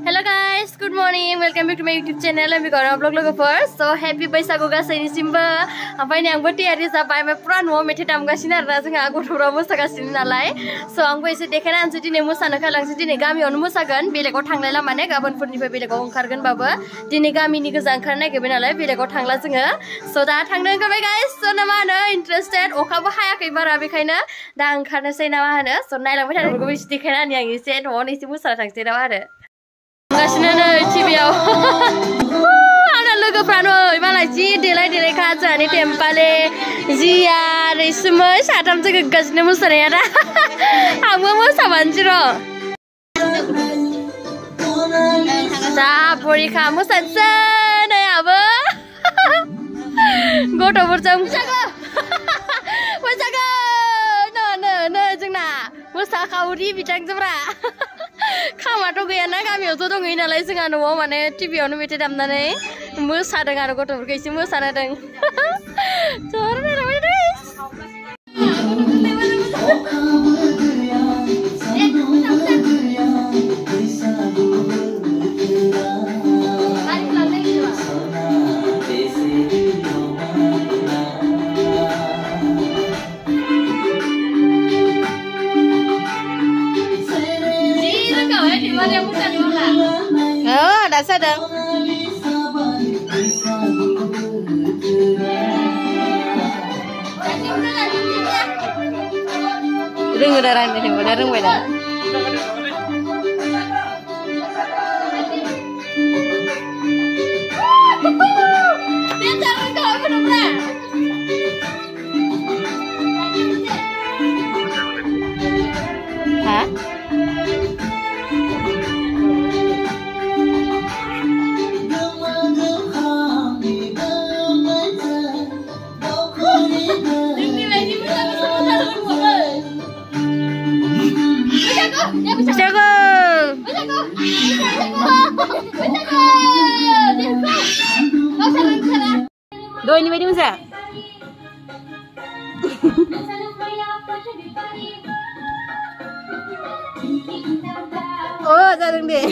Hello guys, good morning. Welcome back to my YouTube channel. I'm Gaorema vlog logo first. So happy Bwisagu गासैनिसिमबो ओमफ्राय आंबो तयारि जाबाय ओमफ्राय पुरा न'आव मेथाइ दामगासिनो आरोना जोंहा गथ'फोरा मोसागासिनो नालाय स' आंबो एसे देखायना होनसै दिनै मोसानो खालांसै दिनै गामियावनो मोसागोन बेलेगाव थांलायला माने गाबोनफोरनिफ्राय बेलेगाव ओंखारगोनबाबो दिनै गामिनि गोजा ओंखारनो नागिरबाय नालाय बेलेगाव थांला जोङो स' दा थांनो ओंखारबाय गाइस स' ना मा होनो इन्टारेस्टेड अखाबो हायाखै बारा बेखायनो दा ओंखारनोसै ना मा होनो स' नायलांबाय थानायफोरखौबो एसे देखायना होनि आं एसे न'आवनो एसे मोसाना थांसै ना मा होनो गासिनो नै टिभियाव आंना लोगोफ्रा नै मालाय जि देलाय देलायखा जोंहानि टेम्पाले जिया रैसुमै साथामजों गोग्गासिनो मोसानाया दा आंबो मोसाबानोसै र' दा बरिखा मोसानोसै नै आबो गथ'फोरजों बैसागु नै जोंना मोसाखावरि बिथांजोफ्रा खामाथ' गैयाना गामियावथ' दंहैयो नालाय जोंहा न'आव माने टिभियावनो मेथाइ दामनानै मोसादों आरो गथ'फोरखौ एसे मोसादों dah sadar. Rung udah rang ni, udah rung beda. Dia jangan kau benar. Hah? Doi ni medium saya. Oh, jarang deh.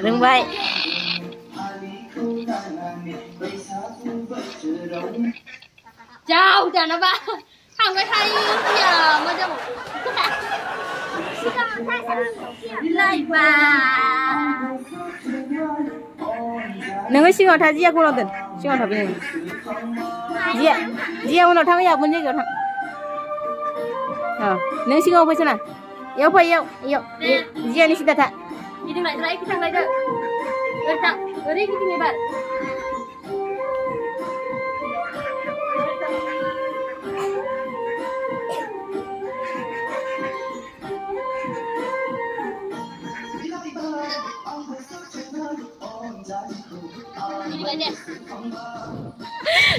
Rung baik. Jauh dah nampak. Hang cái thay giờ mà cho lại bà nâng sinh hoạt thay gì cũng làm được sinh hoạt thay gì cũng làm thay gì cũng làm nâng sinh hoạt bây giờ nào yêu phải yêu gì anh xin đặt thà ini lại cái thằng này cơ cái thằng cái gì cái bạn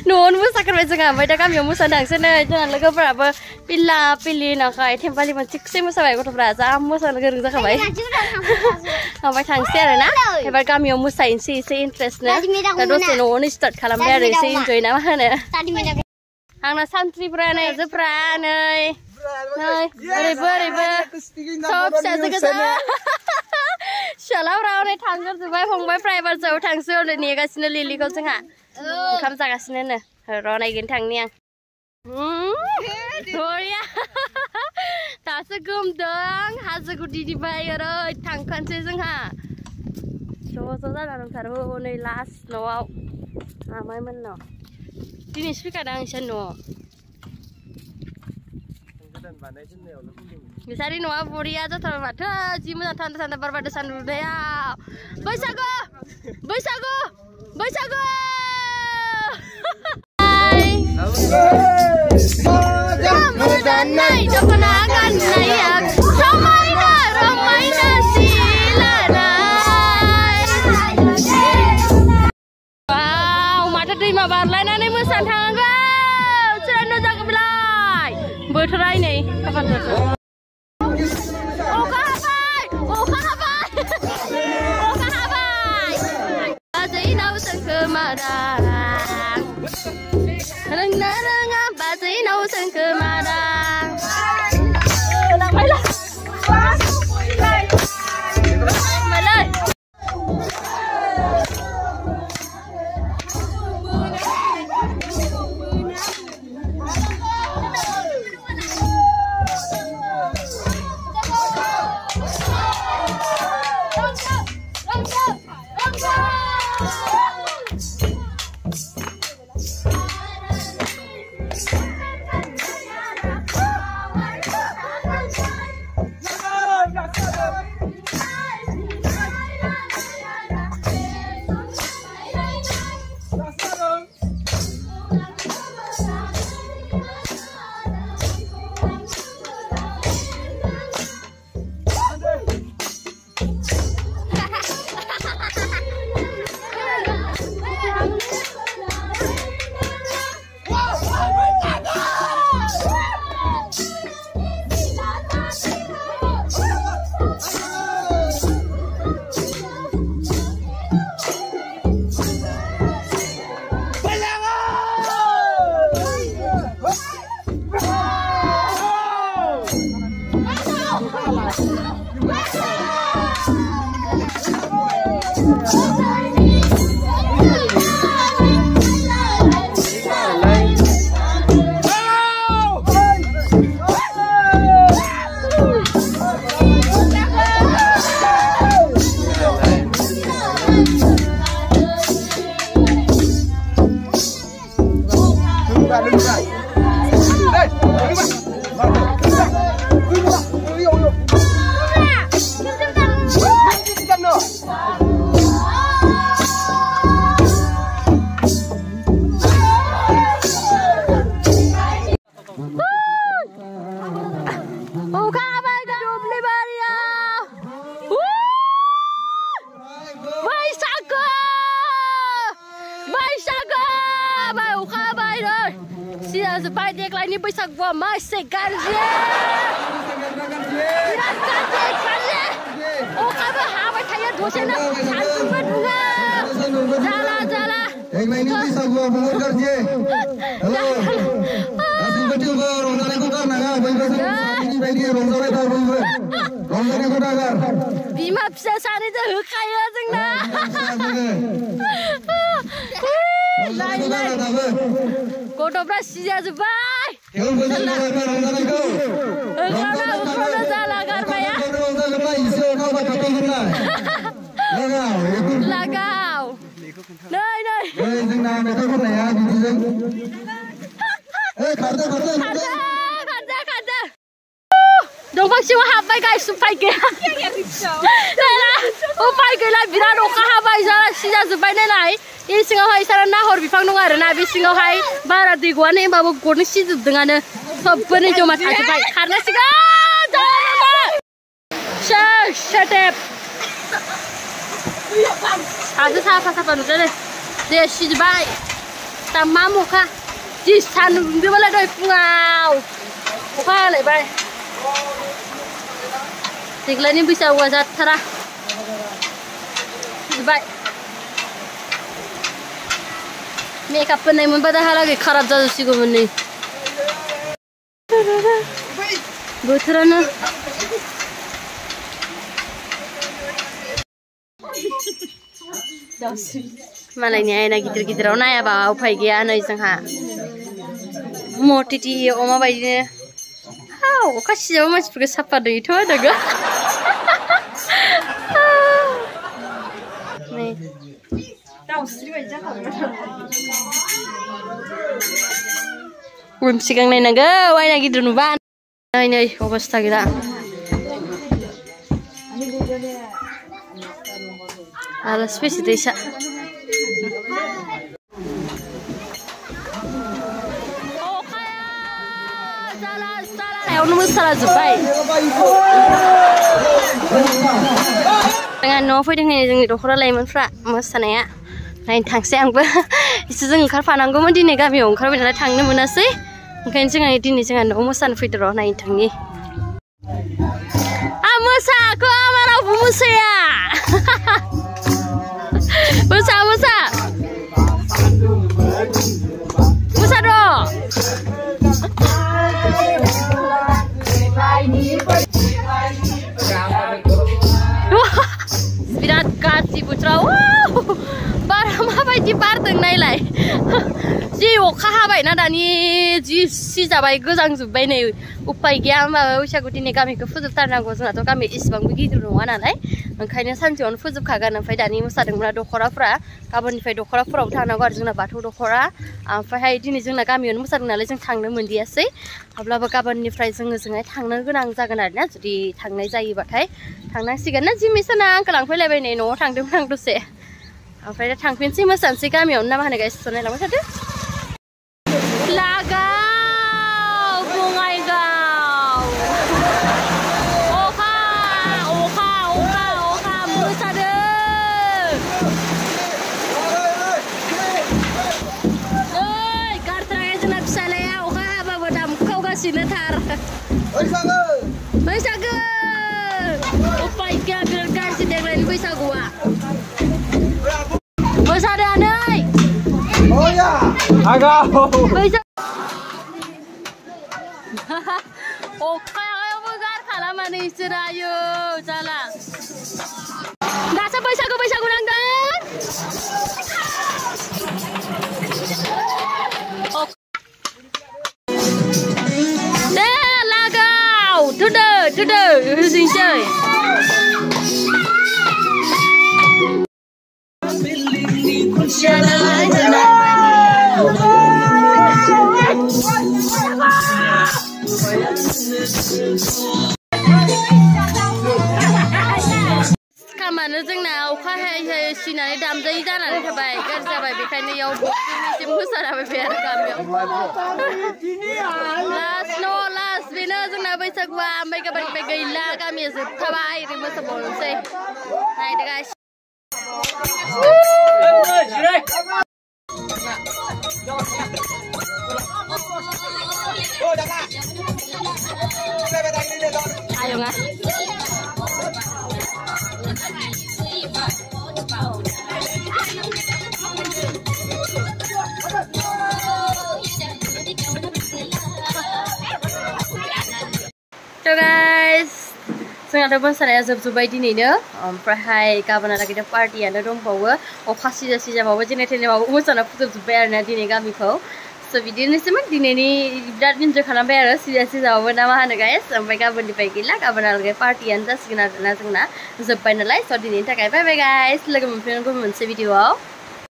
Nuhun mosakan bae जोंहा ओमफ्राय दा गामियाव मोसादोंसै नै जोंहा लोगोफोराबो पिल्ला पिल्लि नाखाय टेम्पालि मोनसे मोसाबाय गथ'फ्रा जा मोसानो गोरों जाखाबाय ओमफ्राय थांसै आरो ना एबार गामियाव मोसाहैनोसै एसे इन्ट्रेस्टनो दा दसे न'आवनो स्टार्ट खालामबाय आरो एसे इन्जय ना मा होनो आंना सानथ्रिफ्रा नै आइजोफ्रा नै ओरैबो सब फिसाजो गोजा फिसालाफ्रा हनै थांजोबजोब्बाय फंबायफ्रा एबार जौ थांसै हनै नेगासिनो लिलिखौ जोंहा ओंखाम जागासिनो र' नायगोन थांनि आं बरिया दासो गोमदों हाजो गुदिनिफ्राय ओरै थांखानोसै जोंहा ज' जाना दंथारो हनै लास्ट न'आव आमाइमोननाव दिनैसो फैखादों आं एसे न'आव बिसारि न'आ बरिया जाथारबाय माथो जि मोजां थान्दा थान्दा बार बारदों सान्दुंयाव बैसागु बैसागु बैसागु मोसानाय दख'ना गाननाया समायना रमायना सिला दैमा बारलायनानै मोसानो थांनांगौ सोरनो जागोन बेलाय बोथोरा नै खाफाल अखा हाबाय बाजैनाव सोंखो मादां रोंना रोङा बाजैनाव सोंखो मादां लांबायलाय Zubai deklaini Bwisaguwa masih gaji. Tidak gaji. Okaba habai kaya dosena hantu berdua. Jala. Deklaini Bwisaguwa bangun gaji. Halo. Asing betul ke Rongzane ko karna ga ini bagi Rongzane tar bulu. Rongzane ko dagar. Bima bisa sani je hukaya jengna. Lain. Kodobra sija Zubai. Ukrono jala garmaya. Lagau. Nei. Kada. Dongfang siwa habai guys, supai ke. Lala, upai ke la birat oka habai jala sija Zubai nei. Ini singgahai sarana nahor bifang nung arena, bis singgahai barat di gua nih bawa goreng situ dengan sebenarnya cuma satu baik karena singgah jangan lupa shutep ada apa nulis deh situ baik tamam muka di sana di mana doi pungau muka lagi baik tinggal ini bisa wajah terah baik makeup नहीं मन पता है लगे खराब जा उसी को बन्नी बोथरा ना मालाय नि आयना गिदिर-गिदिराव नायाबा उफाय गैया नै जोंहा मटिटि अमा बायदिनो हाव अखा सिजाबा मानसिफोरखौ साफा दैथ' दागा नै Belum sigang nai naga, wai lagi dulu ban. Ini obasta kita. Alas spesies desa. Oh kaya, salah. Ayo nomor salah Zubai. Dengan novel dengan yang dokter lain menfra, mas sana ya. नायनो थांसै आंबो एसे जों ओंखारफानांगौमोन दिनै गामियाव ओंखारबाय नालाय थांनो मोनासै ओंखायनो जोंहा दिनै जोंहा न'आव मोसानो फैदो र' नायनो थांनि मोसाखौ आमा रावबो मोसाया मोसा मोसा मोसा र' बिराद गाज्रि बोथोराव बारा माबायदि बारदों नायलाय जि अखा हाबायना दानि जि सिजाबाय गोजांजोब्बाय नै उपाय गैया होमबाबो बैसागु दिनै गामिखौ फोजोबथारनांगौ जोंनाथ' गामिया इसिबांबो गिदिर नङा नालाय ओंखायनो सानसेयावनो फोजोबखागोन ओमफ्राय दानि मोसादोंमोन दख'राफ्रा गाबोननिफ्राय दख'राफोराव थांनांगौ आरो जोंना बाथौ दख'रा ओमफ्रायहाय दिनै जोंना गामियावनो मोसादों नालाय जों थांनो मोनदियासै अब्लाबो गाबोननिफ्राय जोंहाय थांनो गोनां जागोन आरोना जुदि थांनाय जायोबाथाय थांनांसिगोन ना जिमि सोना आंखौ लांफैलायबायनाय न'आव थांदोंमोन आं दसे ओमफ्राय दा थांफिनसै मोसानोसै गामियावनो ना मा होनो गाइस नायलांबाय थादो लागाव बङाइगाव अखा अखा अखा अखा मोसादों ओइ गारथाराखै जोंना फिसालाया अखा हाबाबो दामखावगासिनो थार बैसागो उपाय गैया बिराद गाज्रि देग्लायनि बैसागुआ मोसादोंनै अखायावबो गारखाला माने इसोर आयो जाला दासो बैसागु नांदों दे लागाव थुदो होजोंसै खामानो जोंना अखा हायै सिनानै दामजायै जानानै थाबाय गाज्रि जाबाय बेखायनो इयाव बक्सजों मोसानानै फैबाय आरो गामियाव लास्ट बेनो जोंना बैसागुआ ओमफ्राय गाबोननिफ्राय गैला गामिया जोबथाबाय ओरै मोसाबावनोसै नायदो guys ayo nga so guys जोंहाथ' मोसानाया जोबजोब्बाय दिनैनो ओमफ्रायहाय गाबोनहालागै पार्टियानो दंबावो अखा सिजाबावो जेने थेनेबावो मोसाना फोजोबजोब्बाय आरोना दिनै गामिखौ स' बिदिनोसैमोन दिनैनि बिराद इन्जय खालामबाय आरो सिजाबावो ना मा होनो गाइस ओमफ्राय गाबोननिफ्राय गैला गाबोनहालागै पार्टियानो जासिगोन आरोना जोंना जोब्बाय नालाय स' दिनैनि थाखाय बाय बाय गाइस लोगो मोनफिनगोन मोनसे भिडिअ'आव